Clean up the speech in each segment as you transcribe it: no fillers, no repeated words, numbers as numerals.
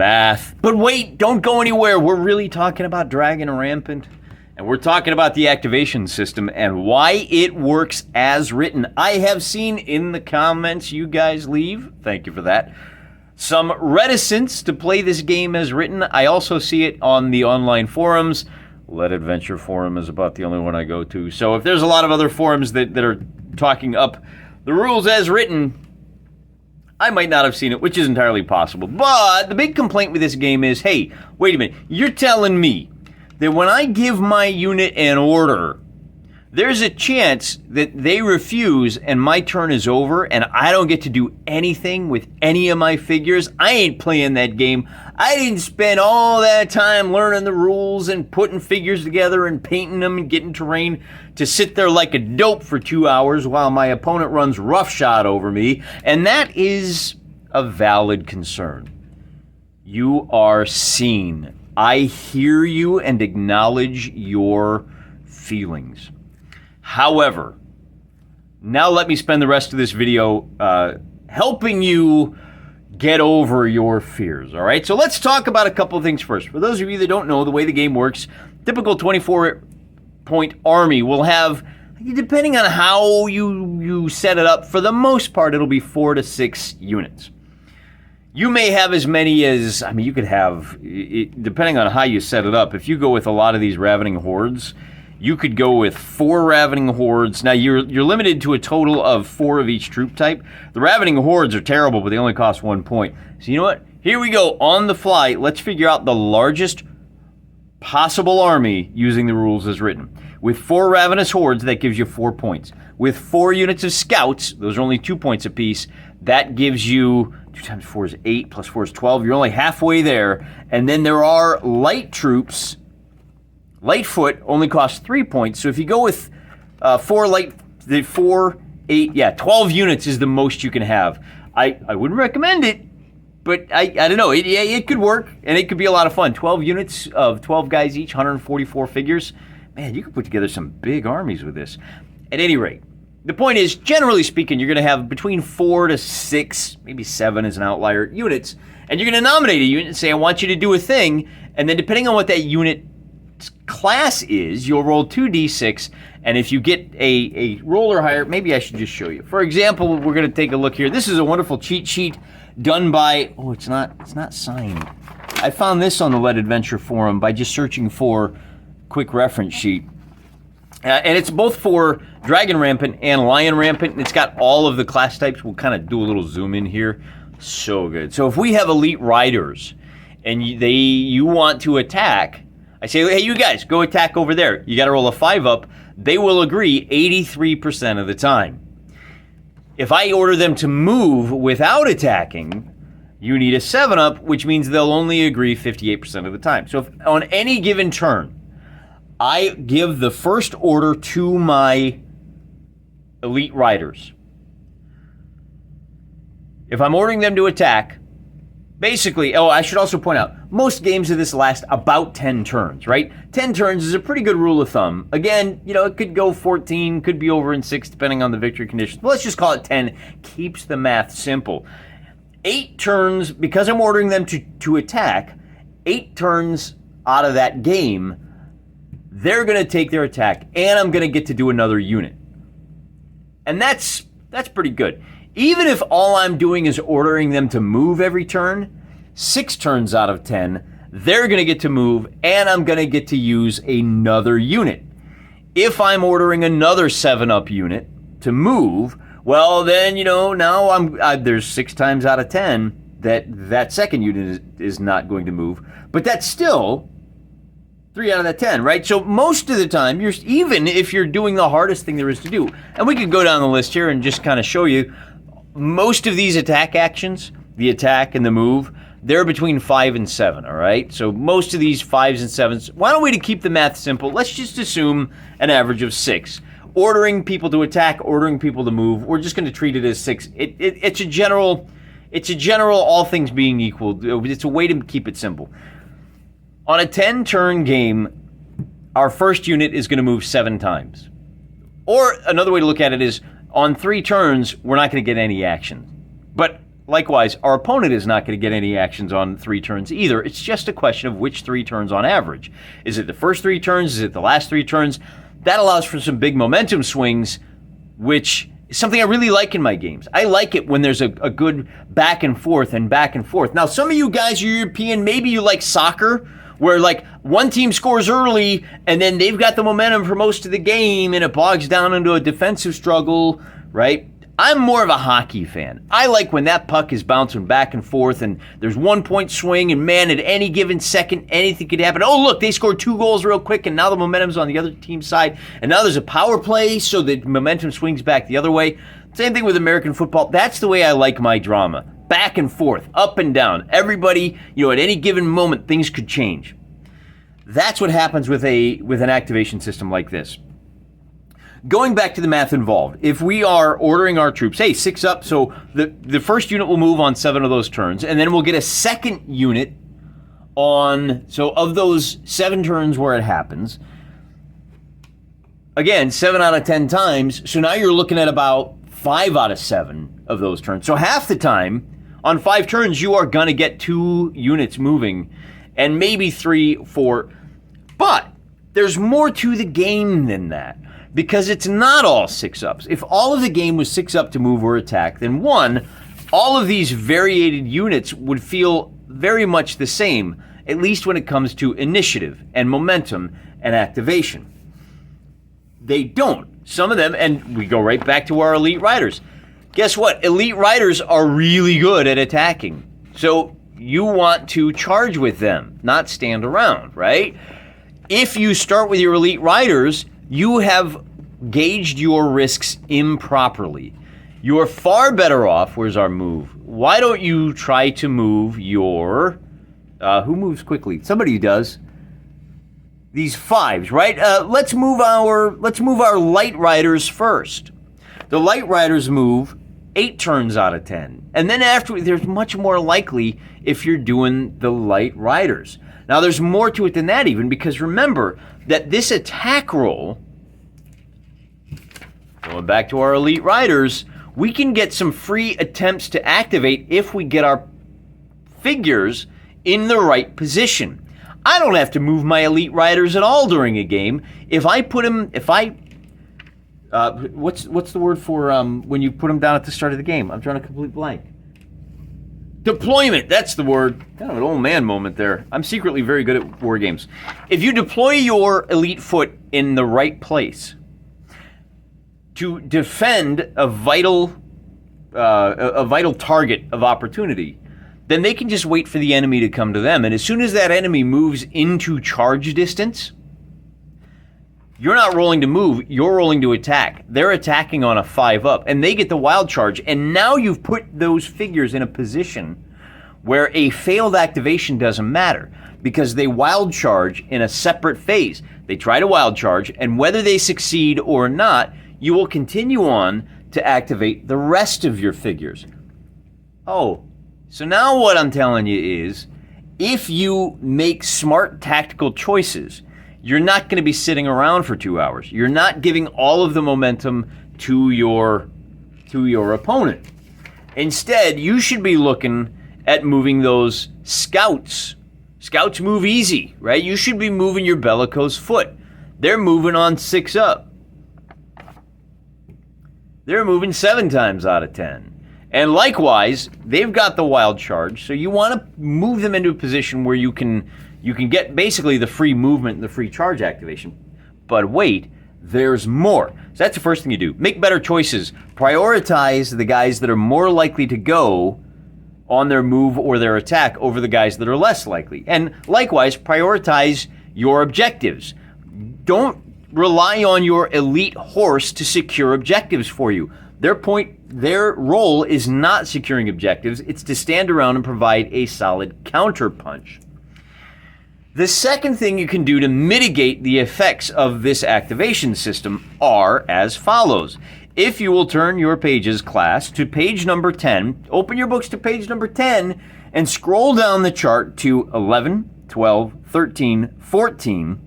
math. But wait, don't go anywhere. We're really talking about Dragon Rampant. And we're talking about the activation system and why it works as written. I have seen in the comments you guys leave, thank you for that, some reticence to play this game as written. I also see it on the online forums. Let Adventure Forum is about the only one I go to. So if there's a lot of other forums that are talking up the rules as written, I might not have seen it, which is entirely possible. But the big complaint with this game is, hey, wait a minute, you're telling me that when I give my unit an order, there's a chance that they refuse and my turn is over and I don't get to do anything with any of my figures? I ain't playing that game. I didn't spend all that time learning the rules and putting figures together and painting them and getting terrain to sit there like a dope for 2 hours while my opponent runs roughshod over me. And that is a valid concern. You are seen. I hear you and acknowledge your feelings. However, now let me spend the rest of this video helping you get over your fears, all right? So let's talk about a couple of things first. For those of you that don't know the way the game works, typical 24-point army will have, depending on how you set it up, for the most part, it'll be 4 to 6 units. You may have as many as, I mean, you could have, depending on how you set it up, if you go with a lot of these Ravening Hordes, you could go with 4 Ravening Hordes. Now, you're limited to a total of 4 of each troop type. The Ravening Hordes are terrible, but they only cost 1 point. So you know what? Here we go, on the fly. Let's figure out the largest possible army using the rules as written. With 4 Ravenous Hordes, that gives you 4 points. With 4 units of Scouts, those are only 2 points apiece, that gives you 2 times 4 is 8, plus 4 is 12. You're only halfway there. And then there are light troops. Lightfoot only costs 3 points. So if you go with 12 units is the most you can have. I wouldn't recommend it, but I don't know. It could work, and it could be a lot of fun. 12 units of 12 guys each, 144 figures. Man, you could put together some big armies with this. At any rate, the point is, generally speaking, you're going to have between 4 to 6, maybe 7 is an outlier, units. And you're going to nominate a unit and say, I want you to do a thing. And then depending on what that unit's class is, you'll roll 2d6. And if you get a roll or higher, maybe I should just show you. For example, we're going to take a look here. This is a wonderful cheat sheet done by, oh, it's not signed. I found this on the Let Adventure forum by just searching for quick reference sheet. And it's both for Dragon Rampant and Lion Rampant, and it's got all of the class types. We'll kind of do a little zoom in here. So good. So if we have elite riders, and you want to attack, I say, hey, you guys, go attack over there. You got to roll a 5 up. They will agree 83% of the time. If I order them to move without attacking, you need a 7 up, which means they'll only agree 58% of the time. So if on any given turn, I give the first order to my elite riders. If I'm ordering them to attack, basically, oh, I should also point out, most games of this last about 10 turns, right? 10 turns is a pretty good rule of thumb. Again, you know, it could go 14, could be over in 6, depending on the victory conditions. But let's just call it 10. Keeps the math simple. 8 turns, because I'm ordering them to attack, 8 turns out of that game, they're going to take their attack, and I'm going to get to do another unit. And that's pretty good. Even if all I'm doing is ordering them to move every turn, 6 turns out of 10, they're going to get to move, and I'm going to get to use another unit. If I'm ordering another 7-up unit to move, well, then, you know, now there's 6 times out of 10 that second unit is not going to move. But that's still 3 out of that 10, right? So most of the time, even if you're doing the hardest thing there is to do, and we could go down the list here and just kind of show you, most of these attack actions, the attack and the move, they're between 5 and 7, all right? So most of these 5s and 7s, why don't we, to keep the math simple, let's just assume an average of 6. Ordering people to attack, ordering people to move, we're just going to treat it as 6. It's a general, all things being equal, it's a way to keep it simple. On a 10-turn game, our first unit is going to move 7 times. Or another way to look at it is, on 3 turns, we're not going to get any action. But Likewise, our opponent is not going to get any actions on 3 turns either. It's just a question of which 3 turns on average. Is it the first 3 turns? Is it the last 3 turns? That allows for some big momentum swings, which is something I really like in my games. I like it when there's a good back and forth and back and forth. Now, some of you guys are European, maybe you like soccer, where like one team scores early and then they've got the momentum for most of the game and it bogs down into a defensive struggle, right? I'm more of a hockey fan. I like when that puck is bouncing back and forth and there's 1 point swing and man, at any given second, anything could happen. Oh, look, they scored 2 goals real quick and now the momentum's on the other team's side. And now there's a power play so the momentum swings back the other way. Same thing with American football. That's the way I like my drama. Back and forth, up and down. Everybody, at any given moment, things could change. That's what happens with an activation system like this. Going back to the math involved, if we are ordering our troops, hey, 6 up, so the first unit will move on 7 of those turns, and then we'll get a second unit so of those 7 turns where it happens, again, 7 out of 10 times, so now you're looking at about 5 out of 7 of those turns. So half the time, on 5 turns, you are going to get 2 units moving, and maybe 3, 4, but there's more to the game than that. Because it's not all 6-ups. If all of the game was 6-up to move or attack, then 1, all of these variated units would feel very much the same, at least when it comes to initiative and momentum and activation. They don't. Some of them, and we go right back to our elite riders. Guess what? Elite riders are really good at attacking. So you want to charge with them, not stand around, right? If you start with your elite riders, you have gauged your risks improperly. You're far better off. Where's our move? Why don't you try to move your... who moves quickly? Somebody does. These 5s, right? Let's move our light riders first. The light riders move 8 turns out of 10. And then after, there's much more likely if you're doing the light riders. Now, there's more to it than that even, because remember that this attack roll, going back to our elite riders, we can get some free attempts to activate if we get our figures in the right position. I don't have to move my elite riders at all during a game. If I put them, what's the word for when you put them down at the start of the game? I'm drawing a complete blank. Deployment, that's the word. Kind of an old man moment there. I'm secretly very good at war games. If you deploy your elite foot in the right place to defend a vital target of opportunity, then they can just wait for the enemy to come to them. And as soon as that enemy moves into charge distance, you're not rolling to move, you're rolling to attack. They're attacking on a 5-up, and they get the wild charge. And now you've put those figures in a position where a failed activation doesn't matter, because they wild charge in a separate phase. They try to wild charge, and whether they succeed or not, you will continue on to activate the rest of your figures. Oh, so now what I'm telling you is, if you make smart tactical choices, you're not going to be sitting around for 2 hours. You're not giving all of the momentum to your opponent. Instead, you should be looking at moving those scouts. Scouts move easy, right? You should be moving your bellicose foot. They're moving on 6-up. They're moving 7 times out of 10. And likewise, they've got the wild charge, so you want to move them into a position where you can get basically the free movement and the free charge activation. But wait, there's more. So that's the first thing you do. Make better choices. Prioritize the guys that are more likely to go on their move or their attack over the guys that are less likely. And likewise, prioritize your objectives. Don't rely on your elite horse to secure objectives for you. Their role is not securing objectives. It's to stand around and provide a solid counterpunch. The second thing you can do to mitigate the effects of this activation system are as follows. If you will turn your pages, class, to page number 10, open your books to page number 10, and scroll down the chart to 11, 12, 13, 14.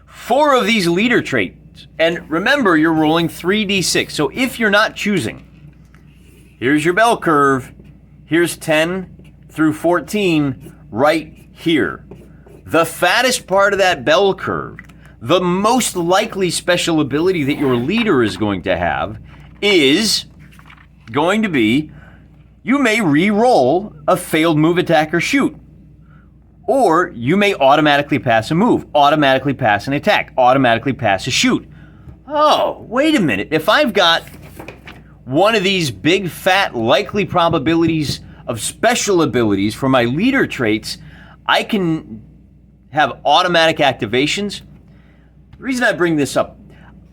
4 of these leader traits. And remember, you're rolling 3d6. So if you're not choosing, Here's your bell curve. Here's 10 through 14 right here. The fattest part of that bell curve, the most likely special ability that your leader is going to have is going to be, you may re-roll a failed move, attack, or shoot. Or you may automatically pass a move, automatically pass an attack, automatically pass a shoot. Oh, wait a minute. If I've got one of these big, fat, likely probabilities of special abilities for my leader traits, I can have automatic activations. The reason I bring this up,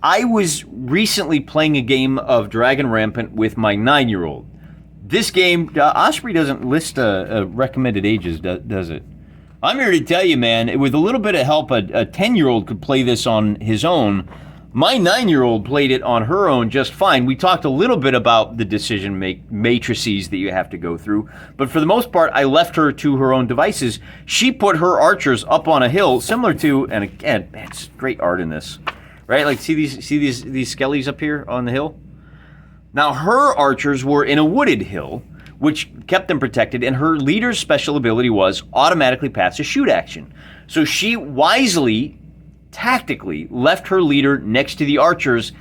I was recently playing a game of Dragon Rampant with my 9-year-old. This game, Osprey doesn't list recommended ages, does it? I'm here to tell you, man, with a little bit of help, a 10-year-old could play this on his own. My 9-year-old played it on her own just fine. We talked a little bit about the decision matrices that you have to go through, but for the most part, I left her to her own devices. She put her archers up on a hill, similar to, and again, man, it's great art in this, right? Like, see these skellies up here on the hill? Now, her archers were in a wooded hill, which kept them protected, and her leader's special ability was automatically pass a shoot action. So she wisely, tactically, left her leader next to the archers,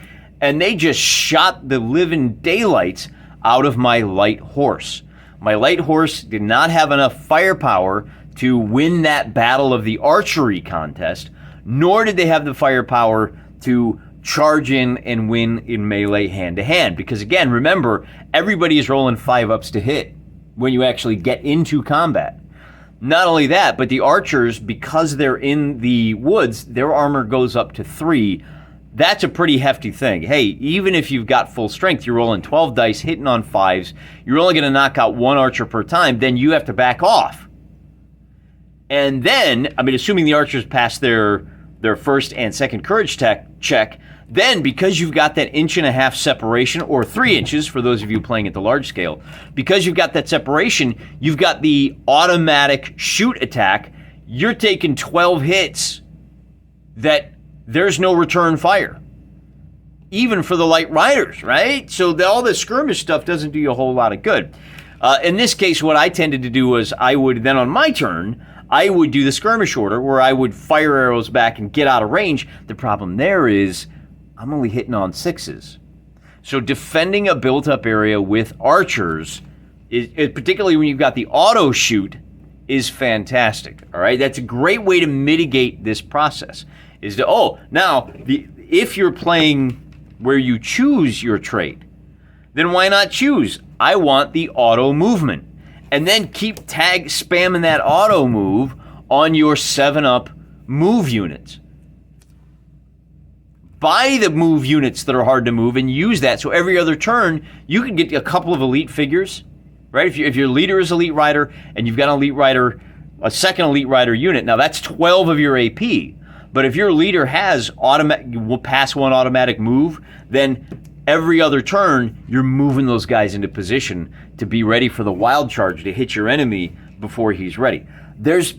and they just shot the living daylights out of my light horse. My light horse did not have enough firepower to win that battle of the archery contest, nor did they have the firepower to charge in and win in melee hand-to-hand. Because again, remember, everybody is rolling 5-ups to hit when you actually get into combat. Not only that, but the archers, because they're in the woods, their armor goes up to 3. That's a pretty hefty thing. Hey, even if you've got full strength, you're rolling 12 dice, hitting on 5s, you're only going to knock out 1 archer per time, then you have to back off. And then, I mean, assuming the archers pass their first and second courage check, then because you've got that 1.5 inch separation, or 3 inches for those of you playing at the large scale, because you've got that separation, you've got the automatic shoot attack, you're taking 12 hits that there's no return fire. Even for the light riders, right? So all the skirmish stuff doesn't do you a whole lot of good. In this case, what I tended to do was I would then on my turn, I would do the skirmish order where I would fire arrows back and get out of range. The problem there is I'm only hitting on 6s. So defending a built-up area with archers, is particularly when you've got the auto shoot, is fantastic. All right, that's a great way to mitigate this process. Is to if you're playing where you choose your trait, then why not choose? I want the auto movement, and then keep spamming that auto move on your 7-up move units. Buy the move units that are hard to move and use that. So every other turn, you can get a couple of elite figures, right? If your leader is elite rider and you've got an elite rider, a second elite rider unit, now that's 12 of your AP. But if your leader has will pass 1 automatic move, then every other turn, you're moving those guys into position to be ready for the wild charge to hit your enemy before he's ready. There's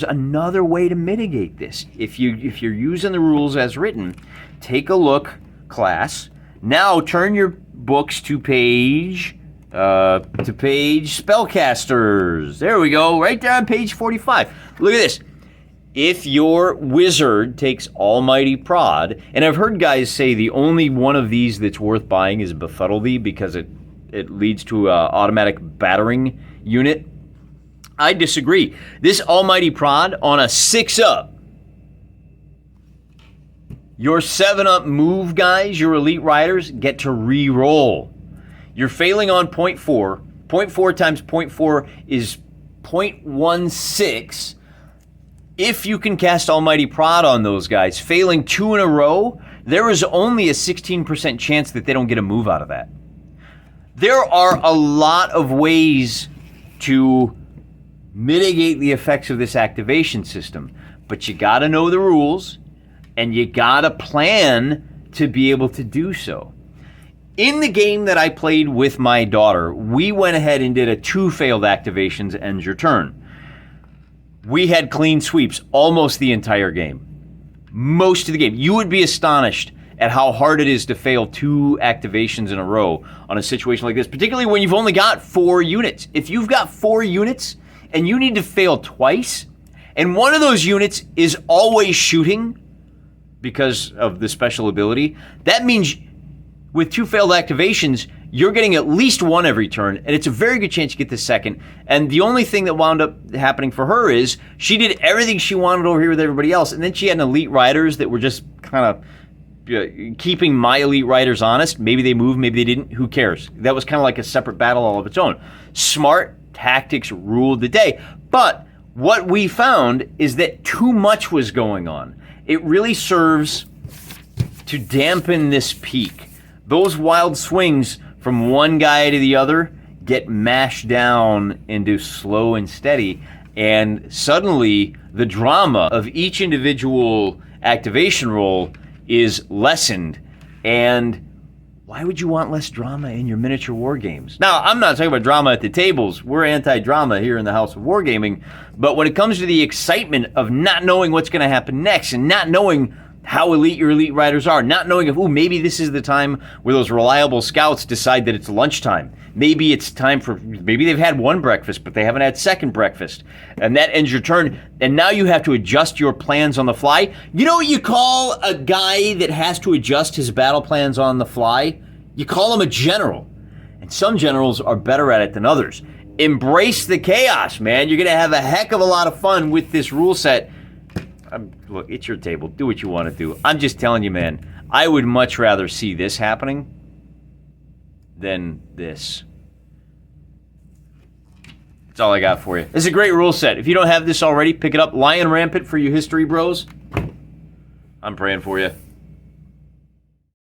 another way to mitigate this. If you're using the rules as written, take a look, class. Now turn your books to page spellcasters. There we go, right there on page 45. Look at this. If your wizard takes Almighty Prod, and I've heard guys say the only one of these that's worth buying is Befuddle Thee because it leads to an automatic battering unit. I disagree. This Almighty Prod on a 6-up, your 7-up move guys, your elite riders, get to re-roll. You're failing on 0.4. 0.4 times 0.4 is 0.16. If you can cast Almighty Prod on those guys, failing 2 in a row, there is only a 16% chance that they don't get a move out of that. There are a lot of ways to mitigate the effects of this activation system, but you got to know the rules and you got to plan to be able to do so. In the game that I played with my daughter, we went ahead and did a 2 failed activations ends your turn. We had clean sweeps almost the entire game. Most of the game. You would be astonished at how hard it is to fail 2 activations in a row on a situation like this, particularly when you've only got 4 units. If you've got 4 units and you need to fail twice, and one of those units is always shooting because of the special ability, that means with 2 failed activations, you're getting at least 1 every turn, and it's a very good chance you get the second. And the only thing that wound up happening for her is she did everything she wanted over here with everybody else, and then she had elite riders that were just kind of keeping my elite riders honest. Maybe they moved, maybe they didn't. Who cares? That was kind of like a separate battle all of its own. Smart tactics ruled the day. But what we found is that too much was going on. It really serves to dampen this peak. Those wild swings from one guy to the other get mashed down into slow and steady, and suddenly the drama of each individual activation roll is lessened. And why would you want less drama in your miniature war games? Now, I'm not talking about drama at the tables. We're anti-drama here in the House of Wargaming. But when it comes to the excitement of not knowing what's going to happen next and not knowing how elite your elite riders are, not knowing if, maybe this is the time where those reliable scouts decide that it's lunchtime. Maybe it's time for, maybe they've had 1 breakfast, but they haven't had second breakfast. And that ends your turn. And now you have to adjust your plans on the fly. You know what you call a guy that has to adjust his battle plans on the fly? You call him a general. And some generals are better at it than others. Embrace the chaos, man. You're going to have a heck of a lot of fun with this rule set. Look, it's your table. Do what you want to do. I'm just telling you, man, I would much rather see this happening than this. That's all I got for you. It's a great rule set. If you don't have this already, pick it up. Lion Rampant for you history bros. I'm praying for you.